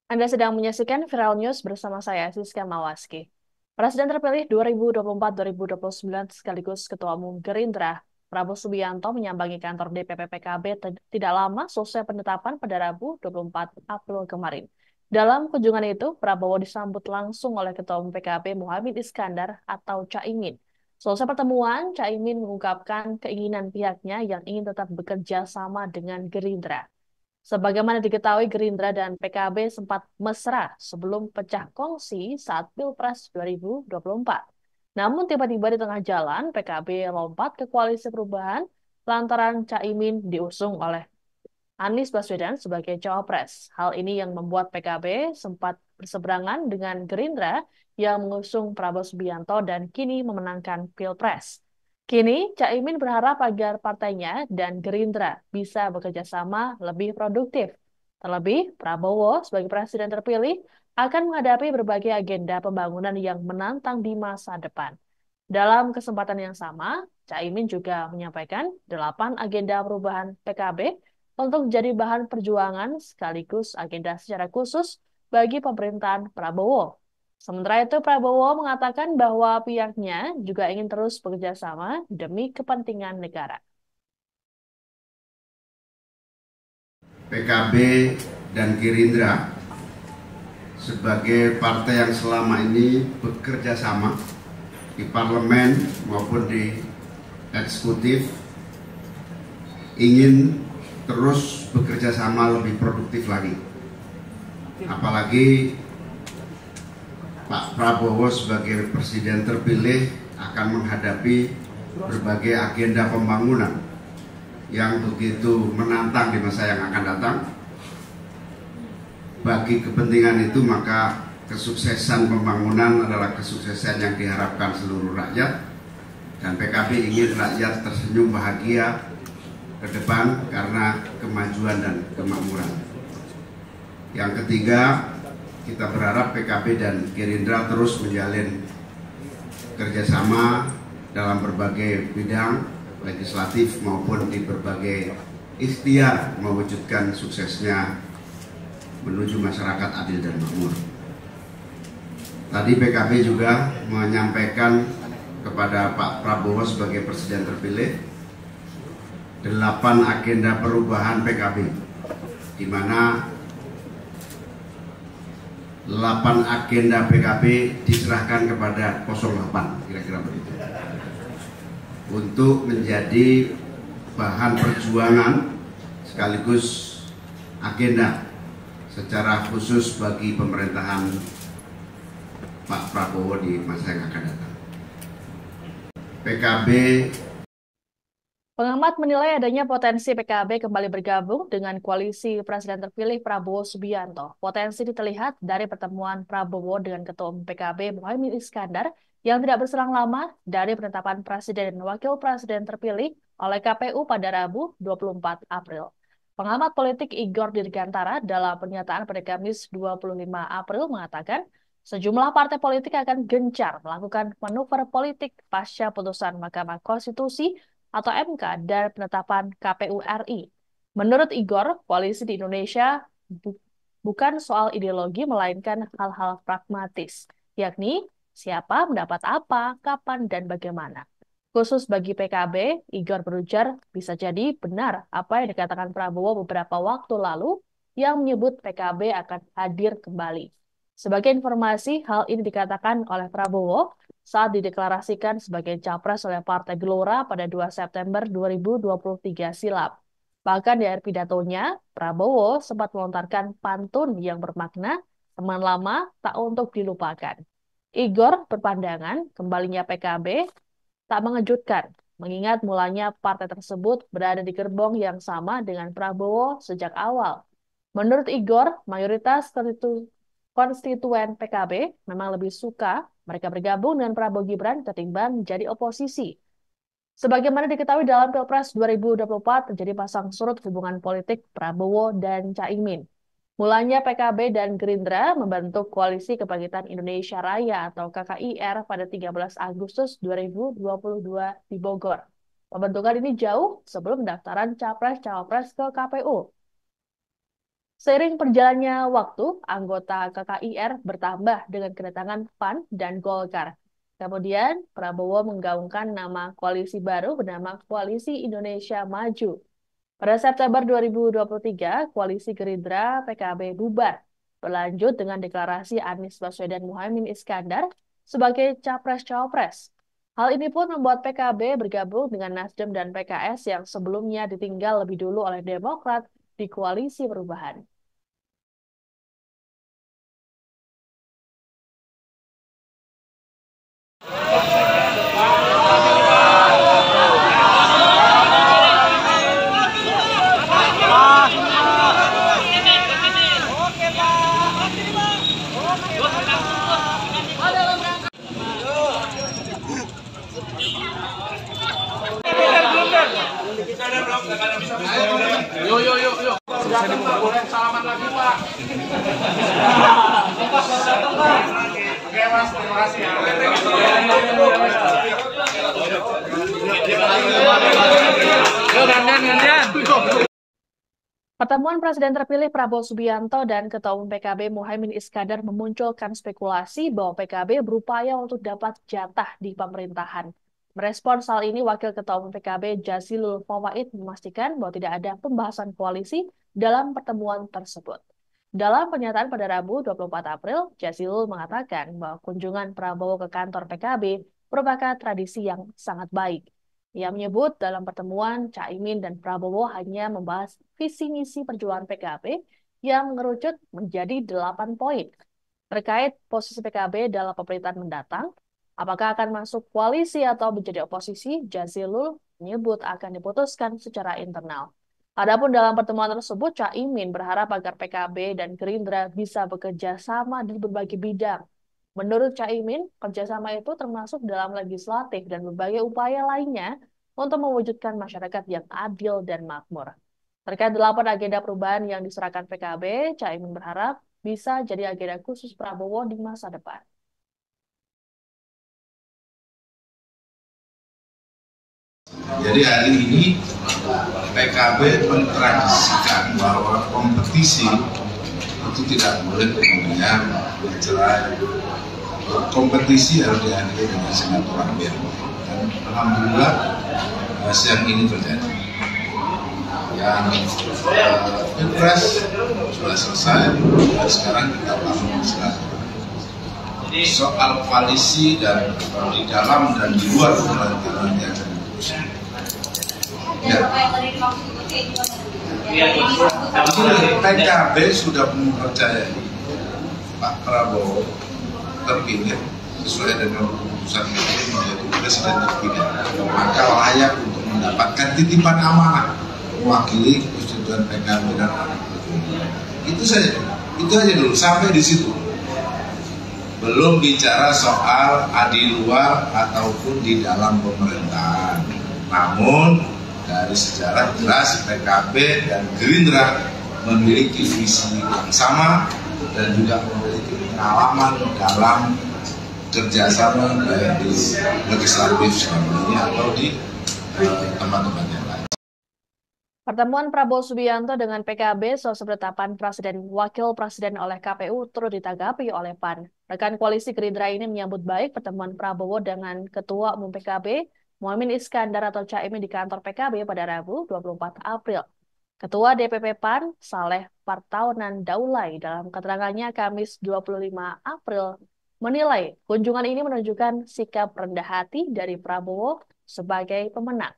Anda sedang menyaksikan Viral News bersama saya, Siska Mawaski. Presiden terpilih 2024-2029 sekaligus Ketua Umum Gerindra, Prabowo Subianto menyambangi kantor DPP PKB tidak lama selesai penetapan pada Rabu 24 April kemarin. Dalam kunjungan itu, Prabowo disambut langsung oleh Ketua Umum PKB Muhaimin Iskandar atau Caimin. Selesai pertemuan, Caimin mengungkapkan keinginan pihaknya yang ingin tetap bekerja sama dengan Gerindra. Sebagaimana diketahui, Gerindra dan PKB sempat mesra sebelum pecah kongsi saat Pilpres 2024. Namun tiba-tiba di tengah jalan, PKB lompat ke koalisi perubahan lantaran Caimin diusung oleh Anies Baswedan sebagai cawapres. Hal ini yang membuat PKB sempat berseberangan dengan Gerindra yang mengusung Prabowo Subianto dan kini memenangkan Pilpres. Kini, Caimin berharap agar partainya dan Gerindra bisa bekerja sama lebih produktif. Terlebih, Prabowo sebagai presiden terpilih akan menghadapi berbagai agenda pembangunan yang menantang di masa depan. Dalam kesempatan yang sama, Caimin juga menyampaikan 8 agenda perubahan PKB untuk jadi bahan perjuangan sekaligus agenda secara khusus bagi pemerintahan Prabowo. Sementara itu, Prabowo mengatakan bahwa pihaknya juga ingin terus bekerja sama demi kepentingan negara. PKB dan Gerindra sebagai partai yang selama ini bekerja sama di parlemen maupun di eksekutif ingin terus bekerja sama lebih produktif lagi. Apalagi Pak Prabowo sebagai presiden terpilih akan menghadapi berbagai agenda pembangunan yang begitu menantang di masa yang akan datang. Bagi kepentingan itu maka kesuksesan pembangunan adalah kesuksesan yang diharapkan seluruh rakyat, dan PKB ingin rakyat tersenyum bahagia ke depan karena kemajuan dan kemakmuran. Yang ketiga, kita berharap PKB dan Gerindra terus menjalin kerjasama dalam berbagai bidang legislatif maupun di berbagai ikhtiar mewujudkan suksesnya menuju masyarakat adil dan makmur. Tadi PKB juga menyampaikan kepada Pak Prabowo sebagai presiden terpilih 8 agenda perubahan PKB, di mana 8 agenda PKB diserahkan kepada 08, kira-kira begitu, untuk menjadi bahan perjuangan sekaligus agenda secara khusus bagi pemerintahan Pak Prabowo di masa yang akan datang. PKB. Pengamat menilai adanya potensi PKB kembali bergabung dengan koalisi presiden terpilih Prabowo Subianto. Potensi itu terlihat dari pertemuan Prabowo dengan Ketua Umum PKB Muhaimin Iskandar yang tidak berselang lama dari penetapan presiden dan wakil presiden terpilih oleh KPU pada Rabu 24 April. Pengamat politik Igor Dirgantara dalam pernyataan pada Kamis 25 April mengatakan sejumlah partai politik akan gencar melakukan manuver politik pasca putusan Mahkamah Konstitusi atau MK dan penetapan KPU RI. Menurut Igor, koalisi di Indonesia bu- bukan soal ideologi melainkan hal-hal pragmatis, yakni siapa mendapat apa, kapan, dan bagaimana. Khusus bagi PKB, Igor berujar bisa jadi benar apa yang dikatakan Prabowo beberapa waktu lalu yang menyebut PKB akan hadir kembali. Sebagai informasi, hal ini dikatakan oleh Prabowo saat dideklarasikan sebagai capres oleh Partai Gelora pada 2 September 2023 silam. Bahkan di akhir pidatonya, Prabowo sempat melontarkan pantun yang bermakna teman lama tak untuk dilupakan. Igor berpandangan kembalinya PKB tak mengejutkan, mengingat mulanya partai tersebut berada di gerbong yang sama dengan Prabowo sejak awal. Menurut Igor, mayoritas konstituen PKB memang lebih suka mereka bergabung dengan Prabowo Gibran ketimbang menjadi oposisi. Sebagaimana diketahui dalam Pilpres 2024 terjadi pasang surut hubungan politik Prabowo dan Caimin. Mulanya PKB dan Gerindra membentuk Koalisi Kebangkitan Indonesia Raya atau KKIR pada 13 Agustus 2022 di Bogor. Pembentukan ini jauh sebelum pendaftaran Capres-Cawapres ke KPU. Seiring berjalannya waktu, anggota KKIR bertambah dengan kedatangan PAN dan Golkar. Kemudian, Prabowo menggaungkan nama koalisi baru bernama Koalisi Indonesia Maju. Pada September 2023, Koalisi Gerindra PKB bubar, berlanjut dengan deklarasi Anies Baswedan Muhaimin Iskandar sebagai Capres-Cawapres. Hal ini pun membuat PKB bergabung dengan Nasdem dan PKS yang sebelumnya ditinggal lebih dulu oleh Demokrat di Koalisi Perubahan. Yuk. Salaman lagi, Pak. Oke, Mas, terima kasih ya. Yuk, gantian. Pertemuan Presiden terpilih Prabowo Subianto dan Ketua Umum PKB Muhaimin Iskandar memunculkan spekulasi bahwa PKB berupaya untuk dapat jatah di pemerintahan. Merespons hal ini, Wakil Ketua Umum PKB Jazilul Fawait memastikan bahwa tidak ada pembahasan koalisi dalam pertemuan tersebut. Dalam pernyataan pada Rabu 24 April, Jazilul mengatakan bahwa kunjungan Prabowo ke kantor PKB merupakan tradisi yang sangat baik. Ia menyebut dalam pertemuan Caimin dan Prabowo hanya membahas visi misi perjuangan PKB yang mengerucut menjadi 8 poin. Terkait posisi PKB dalam pemerintahan mendatang, apakah akan masuk koalisi atau menjadi oposisi, Jazilul menyebut akan diputuskan secara internal. Adapun dalam pertemuan tersebut, Caimin berharap agar PKB dan Gerindra bisa bekerja sama di berbagai bidang. Menurut Caimin, kerjasama itu termasuk dalam legislatif dan berbagai upaya lainnya untuk mewujudkan masyarakat yang adil dan makmur. Terkait 8 agenda perubahan yang diserahkan PKB, Caimin berharap bisa jadi agenda khusus Prabowo di masa depan. Jadi hari ini PKB mentradisikan bahwa kompetisi itu tidak boleh kemudian bercerai. Kompetisi harus dihadiri dengan silaturahmi. Dan alhamdulillah siang ini terjadi. Yang Pilpres sudah selesai, dan sekarang kita bangun silaturahmi. Soal koalisi dan di dalam dan di luar pemerintahan yang PKB sudah mempercayai Pak Prabowo terpilih sesuai dengan keputusan itu menjadi presiden terpilih, maka layak untuk mendapatkan titipan amanah mewakili konstituen PKB dan itu saja, itu aja dulu sampai di situ. Belum bicara soal di luar ataupun di dalam pemerintahan. Namun dari sejarah jelas PKB dan Gerindra memiliki visi yang sama dan juga memiliki pengalaman dalam kerjasama baik di legislatif ini atau di teman-teman yang lain. Pertemuan Prabowo Subianto dengan PKB soal penetapan presiden wakil presiden oleh KPU turut ditanggapi oleh PAN. Rekan koalisi Gerindra ini menyambut baik pertemuan Prabowo dengan Ketua Umum PKB Muhaimin Iskandar atau Caimin di kantor PKB pada Rabu 24 April. Ketua DPP PAN Saleh Partaunan Daulay dalam keterangannya Kamis 25 April menilai kunjungan ini menunjukkan sikap rendah hati dari Prabowo sebagai pemenang.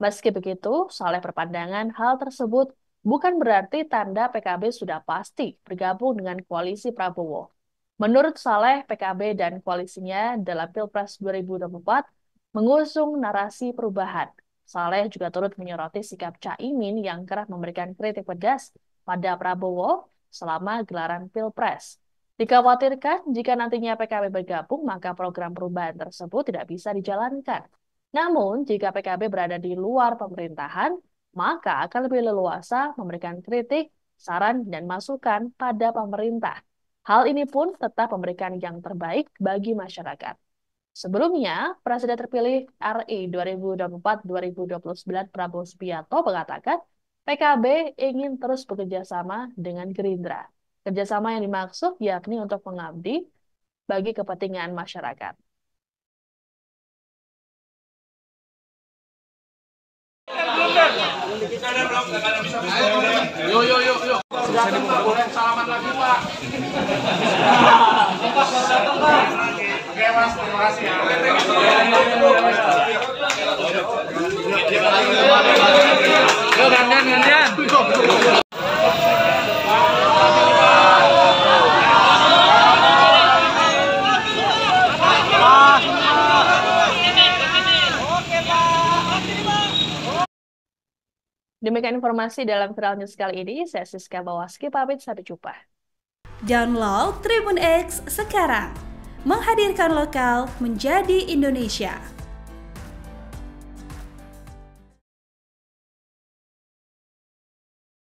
Meski begitu, Saleh berpandangan hal tersebut bukan berarti tanda PKB sudah pasti bergabung dengan koalisi Prabowo. Menurut Saleh, PKB dan koalisinya dalam Pilpres 2024 mengusung narasi perubahan. Saleh juga turut menyoroti sikap Caimin yang kerap memberikan kritik pedas pada Prabowo selama gelaran Pilpres. Dikhawatirkan jika nantinya PKB bergabung, maka program perubahan tersebut tidak bisa dijalankan. Namun, jika PKB berada di luar pemerintahan, maka akan lebih leluasa memberikan kritik, saran, dan masukan pada pemerintah. Hal ini pun tetap memberikan yang terbaik bagi masyarakat. Sebelumnya, Presiden terpilih RI 2024-2029 Prabowo Subianto mengatakan PKB ingin terus bekerja sama dengan Gerindra. Kerjasama yang dimaksud yakni untuk mengabdi bagi kepentingan masyarakat. Yuk. Boleh salaman lagi, Pak. Oke, Mas. Terima kasih ya. Yuk, gantian. Demikian informasi dalam Viral News kali ini. Saya Siska Bawaski, pamit, sampai jumpa. Download Tribun X sekarang, menghadirkan lokal menjadi Indonesia.